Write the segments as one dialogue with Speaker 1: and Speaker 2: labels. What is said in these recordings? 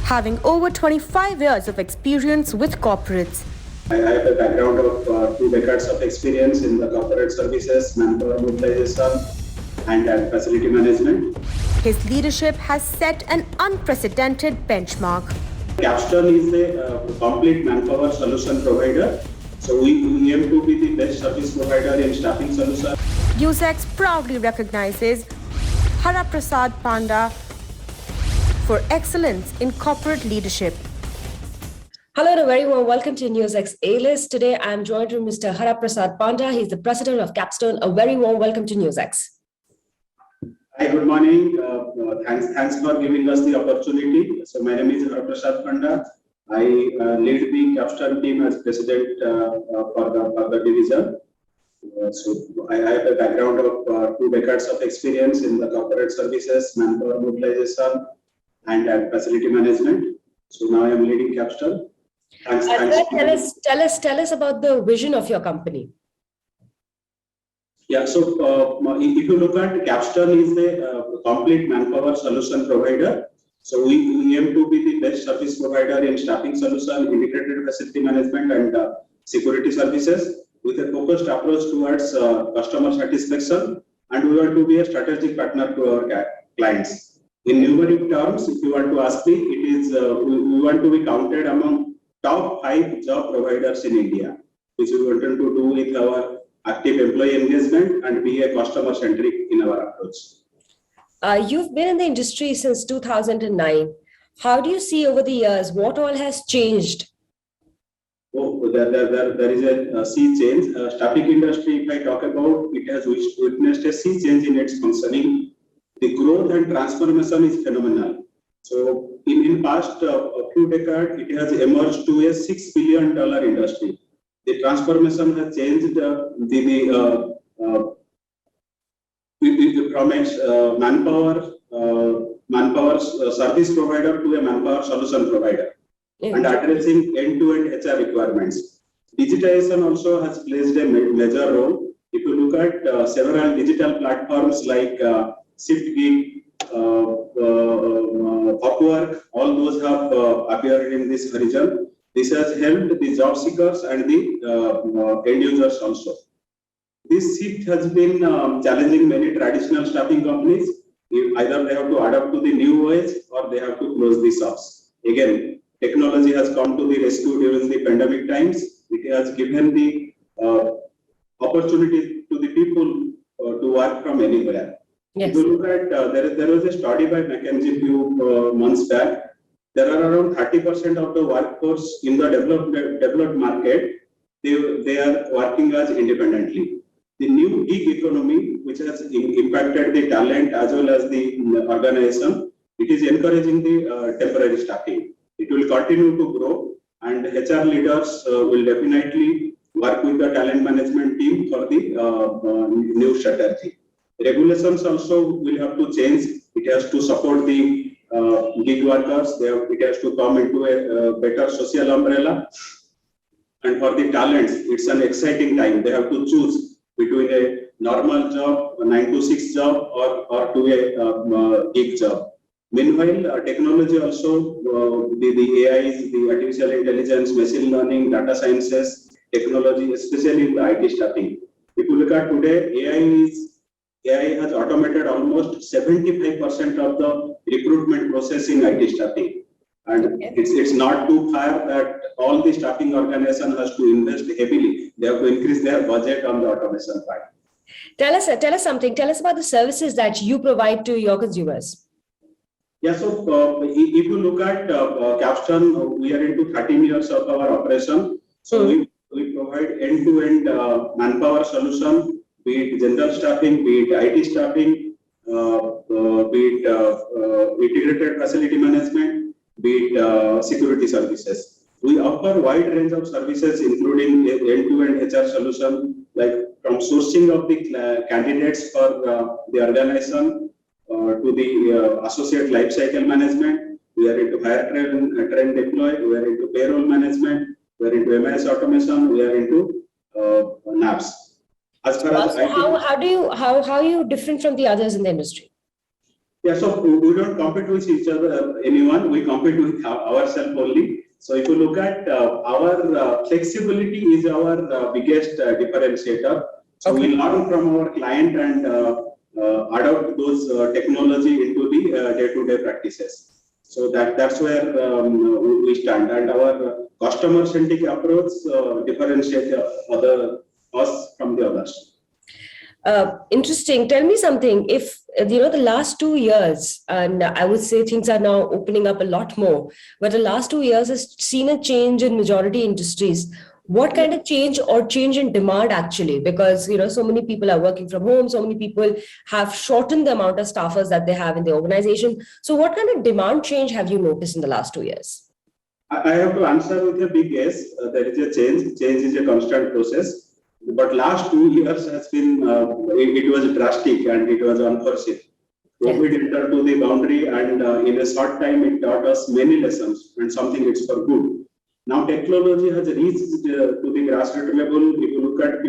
Speaker 1: having over 25 years of experience with corporates.
Speaker 2: I have a background of 2 decades of experience in the corporate services, manpower mobilization, and facility management.
Speaker 1: His leadership has set an unprecedented benchmark.
Speaker 2: Capstone is a complete manpower solution provider. So we aim to be the best service provider in staffing solutions.
Speaker 1: NewsX proudly recognizes Haraprasad Panda for excellence in corporate leadership.
Speaker 3: Hello and a very warm welcome to NewsX A-List. Today I'm joined with Mr. Haraprasad Panda. He's the president of Capstone. A very warm welcome to NewsX.
Speaker 2: Hi, good morning. Thanks for giving us the opportunity. So my name is Haraprasad Panda. I lead the Capstone team as president for the division. So I have a background of 2 decades of experience in the corporate services, manpower mobilization, and facility management. So now I am leading Capstone. Thanks.
Speaker 3: Tell us about the vision of your company.
Speaker 2: Yeah, so if you look at Capstone is a complete manpower solution provider. So we aim to be the best service provider in staffing solution, integrated facility management, and security services with a focused approach towards customer satisfaction. And we want to be a strategic partner to our clients. In numeric terms, if you want to ask me, it is we want to be counted among top 5 job providers in India, which we want to do with our active employee engagement and be a customer centric in our approach.
Speaker 3: You've been in the industry since 2009. How do you see over the years what all has changed?
Speaker 2: Oh, there is a sea change. Staffing industry, if I talk about, it has witnessed a sea change in its functioning. The growth and transformation is phenomenal. So in past a few decades, it has emerged to a $6 billion industry. The transformation has changed from a manpower service provider to a manpower solution provider, and addressing end-to-end HR requirements. Digitization also has played a major role. If you look at several digital platforms like ShiftGig, Upwork, all those have appeared in this region. This has helped the job seekers and the end users also. This shift has been challenging many traditional staffing companies. Either they have to adapt to the new ways or they have to close the shops. Again, technology has come to the rescue during the pandemic times. It has given the opportunity to the people to work from anywhere.
Speaker 3: Yes.
Speaker 2: If you look at, there was a study by McKinsey few months back. There are around 30% of the workforce in the developed market. They are working as independently. The new gig economy, which has impacted the talent as well as the organization, it is encouraging the temporary staffing. It will continue to grow, and HR leaders will definitely work with the talent management team for the new strategy. Regulations also will have to change. It has to support the gig workers. It has to come into a better social umbrella. And for the talents, it's an exciting time. They have to choose between a normal job, a 9 to 6 job, or to a gig job. Meanwhile, technology also, the AIs, the artificial intelligence, machine learning, data sciences, technology, especially in the IT staffing. If you look at today, AI has automated almost 75% of the recruitment process in IT staffing. And it's not too far that all the staffing organization has to invest heavily. They have to increase their budget on the automation part.
Speaker 3: Tell us something. Tell us about the services that you provide to your consumers.
Speaker 2: Yeah, so if you look at Capstone, we are into 13 years of our operation. So we provide end-to-end manpower solution, be it general staffing, be it IT staffing, be it integrated facility management, be it security services. We offer wide range of services, including end-to-end HR solution, like from sourcing of the candidates for the organization to the associate lifecycle management. We are into hire, train, deploy. We are into payroll management. We are into MIS automation. We are into NAPS. As far as
Speaker 3: how are you different from the others in the industry?
Speaker 2: Yeah, so we don't compete with each other, anyone. We compete with ourselves only. So if you look at our flexibility is our biggest differentiator. So
Speaker 3: Okay.
Speaker 2: we learn from our client and adopt those technology into the day-to-day practices. So that's where we stand, and our customer-centric approach differentiates us from the others.
Speaker 3: Interesting. Tell me something. If the last 2 years, and I would say things are now opening up a lot more, but the last 2 years has seen a change in majority industries. What kind of change or change in demand actually? Because so many people are working from home, so many people have shortened the amount of staffers that they have in the organization. So, what kind of demand change have you noticed in the last 2 years?
Speaker 2: I have to answer with a big yes. There is a change. Change is a constant process. But last 2 years has been, it was drastic and it was unforeseen. COVID entered to the boundary, and in a short time it taught us many lessons, and something it's for good. Now technology has reached to the grassroots level. If you look at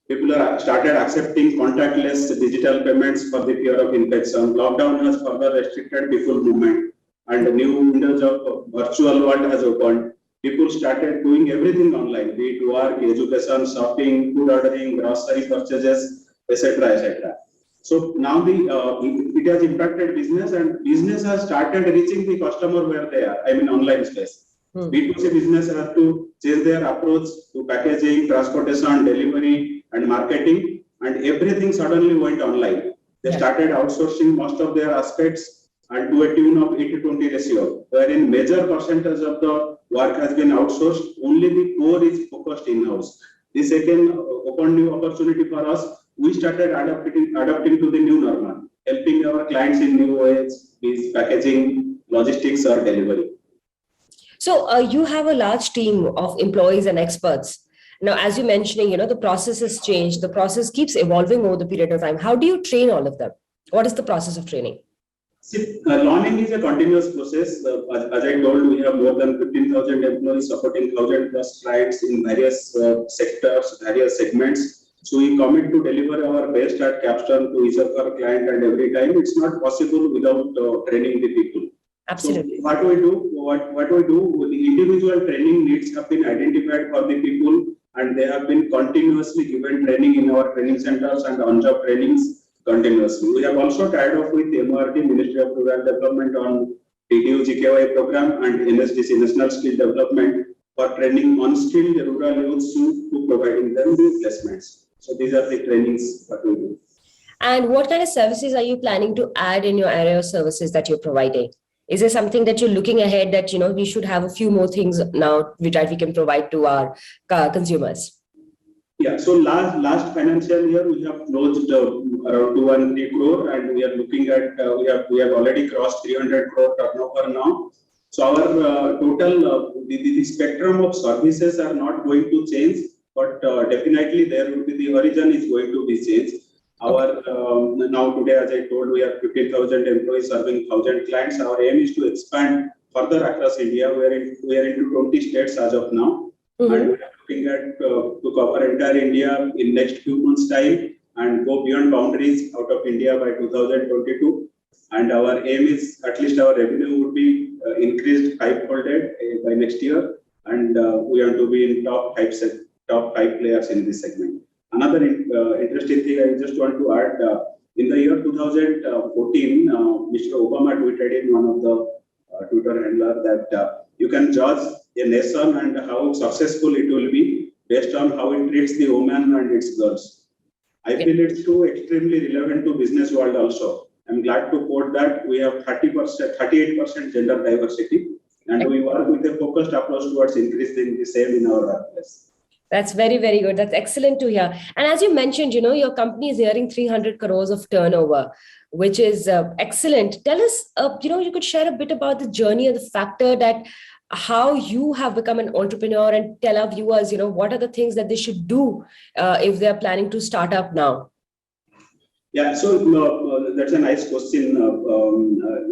Speaker 2: people are started accepting contactless digital payments for the fear of infection. Lockdown has further restricted people movement, and new windows of virtual world has opened. People started doing everything online, be it work, education, shopping, food ordering, grocery purchases, etc., etc. So now it has impacted business, and business has started reaching the customer where they are. I mean, online space. B2C business have to change their approach to packaging, transportation, delivery, and marketing, and everything suddenly went online. They started outsourcing most of their aspects, and to a tune of 80-20 ratio, wherein major percentage of the work has been outsourced. Only the core is focused in-house. This again opened new opportunity for us. We started adapting to the new normal, helping our clients in new ways, is packaging, logistics, or delivery.
Speaker 3: So you have a large team of employees and experts. Now, as you're mentioning, the process has changed. The process keeps evolving over the period of time. How do you train all of them? What is the process of training?
Speaker 2: See, learning is a continuous process. As I told, we have more than 15,000 employees supporting 1,000 plus clients in various sectors, various segments. So we commit to deliver our best at Capstone to each of our client, and every time it's not possible without training the people.
Speaker 3: Absolutely.
Speaker 2: So what we do, the individual training needs have been identified for the people, and they have been continuously given training in our training centers and on-job trainings continuously. We have also tied up with MRD, Ministry of Rural Development, on TDU GKY program and NSDC, National Skill Development, for training unskilled rural youths to providing them with placements. So these are the trainings that we do.
Speaker 3: And what kind of services are you planning to add in your area of services that you're providing? Is there something that you're looking ahead that, we should have a few more things now that we can provide to our consumers?
Speaker 2: Yeah, so last financial year, we have closed around 213 crore, and we are looking at, we have already crossed 300 crore turnover now. So our total, the spectrum of services are not going to change, but definitely there will be, the horizon is going to be changed. Our now today, as I told, we have 15,000 employees serving 1,000 clients. Our aim is to expand further across India. We are into 20 states as of now, and we are looking at to cover entire India in next few months' time and go beyond boundaries out of India by 2022. And our aim is at least our revenue would be increased five-folded by next year, and we want to be in top five players in this segment. Another interesting thing I just want to add, in the year 2014, Mr. Obama tweeted in one of the Twitter handler that you can judge a nation and how successful it will be based on how it treats the women and its girls. I feel it's too extremely relevant to business world also. I'm glad to quote that we have 38% gender diversity, and we work with a focused approach towards increasing the same in our workplace.
Speaker 3: That's very, very good. That's excellent to hear. And as you mentioned, your company is nearing 300 crores of turnover, which is excellent. Tell us, you could share a bit about the journey and the factor that how you have become an entrepreneur, and tell our viewers, what are the things that they should do if they're planning to start up now?
Speaker 2: Yeah, so that's a nice question.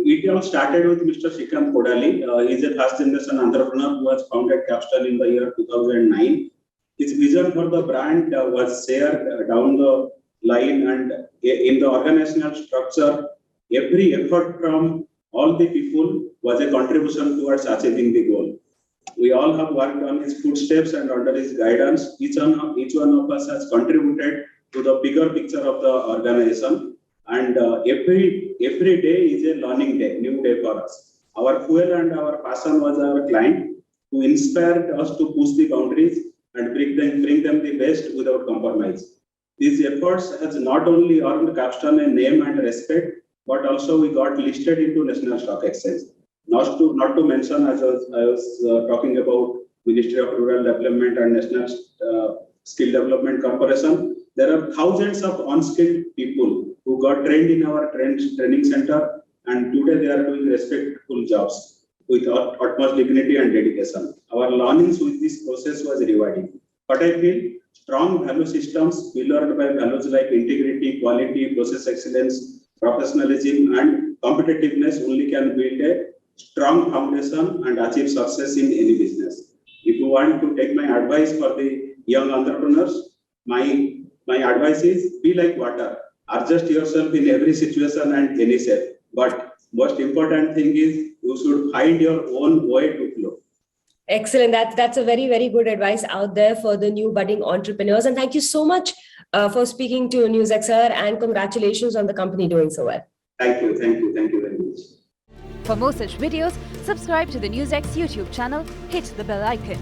Speaker 2: It all started with Mr. Shrikant Kodali. He's a first generation entrepreneur who has founded Capstone in the year 2009. His vision for the brand was shared down the line, and in the organizational structure, every effort from all the people was a contribution towards achieving the goal. We all have worked on his footsteps and under his guidance. Each one of us has contributed to the bigger picture of the organization. And every day is a learning day, new day for us. Our fuel and our passion was our client, who inspired us to push the boundaries and bring them the best without compromise. These efforts has not only earned Capstone a name and respect, but also we got listed into National Stock Exchange. Not to mention, as I was talking about Ministry of Rural Development and National Skill Development Corporation, there are thousands of unskilled people who got trained in our training center, and today they are doing respectful jobs with utmost dignity and dedication. Our learnings with this process was rewarding. But I feel strong value systems pillared by values like integrity, quality, process excellence, professionalism, and competitiveness only can build a strong foundation and achieve success in any business. If you want to take my advice for the young entrepreneurs, my advice is be like water. Adjust yourself in every situation and any shape. But most important thing is you should find your own way to flow.
Speaker 3: Excellent. That's a very, very good advice out there for the new budding entrepreneurs. And thank you so much for speaking to NewsXR, and congratulations on the company doing so well.
Speaker 2: Thank you very much.
Speaker 4: For more such videos, subscribe to the NewsX YouTube channel, hit the bell icon.